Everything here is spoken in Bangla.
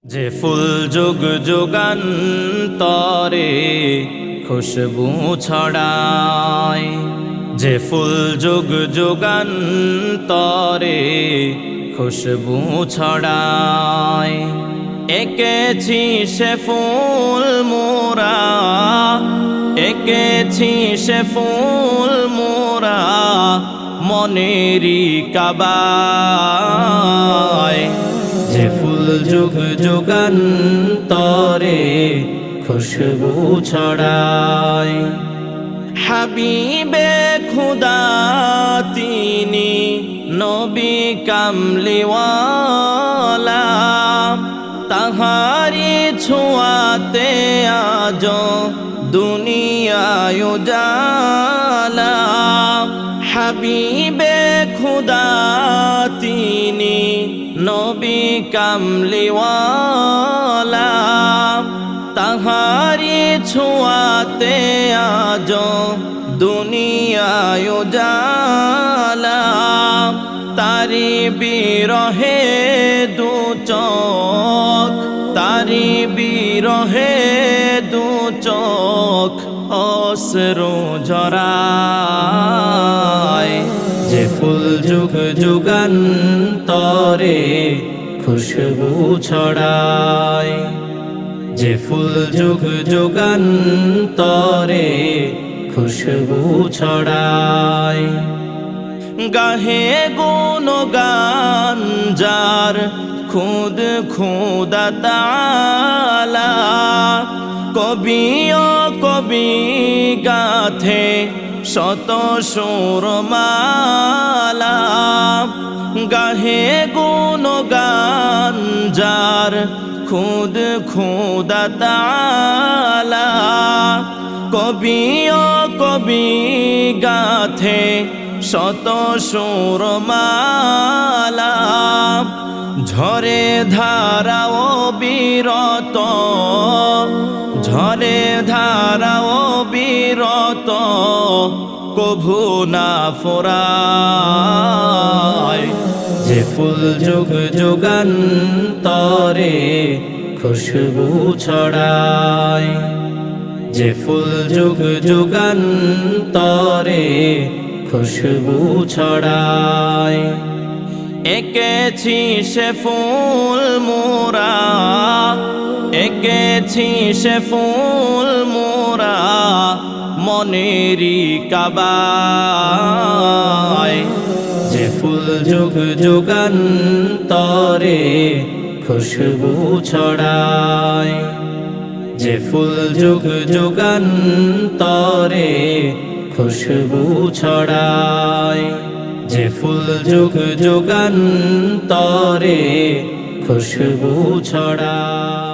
যে ফুল যুগ যুগান্তরে খুশবু ছড়ায়, যে ফুল যুগ যুগান্তরে খুশবু ছড়ায়, এঁকেছি সে ফুল মোরা, এঁকেছি সে ফুল মোরা মনেরই কাবায়। যে ফুল যুগ যুগান্তরে খুশবু ছড়ায়, হাবিবে খুদা তিনি নবী কামলিওয়ালা, তাহারি ছোঁয়াতে আজ দুনিয়ায় উজালা। হাবিবে খুদা তিনি নবী কামলিওয়ালা, তাহারি ছোঁয়াতে আজ দুনিয়ায় উজালা। তারি বিরহে দু চোখ, তারি বিরহে দু চোখ অশ্রু ঝরায়। যে ফুল যুগ যুগান্তরে খুশবু ছড়ায়, যে ফুল যুগ যুগান্তরে খুশবু ছড়ায়। গাহে গুণগান যার খুদ খুদা তাআলা, কবি ও কবি গাথে শত সুরমালা। গাহে গুণগান যার খুদ খুদা তাআলা, কবি ও কবি গাথে শত সুরমালা। ঝরে ধারা ও বিরত, ঝরে ধারা ও বিরত কভু না ফোরায়। যে ফুল যুগ যুগান্তরে খুশবু ছড়ায়, যে ফুল যুগ যুগান্তরে খুশবু ছড়ায়। এঁকেছি সে ফুল মোরা, এঁকেছি সে ফুল মোরা মনেরই কাবায়। যে ফুল যুগ যুগান্তরে খুশবু ছড়ায়, যে ফুল যুগ যুগান্তরে খুশবু ছড়ায়। যে ফুল যুগ যুগান্তরে খুশবু ছড়ায়।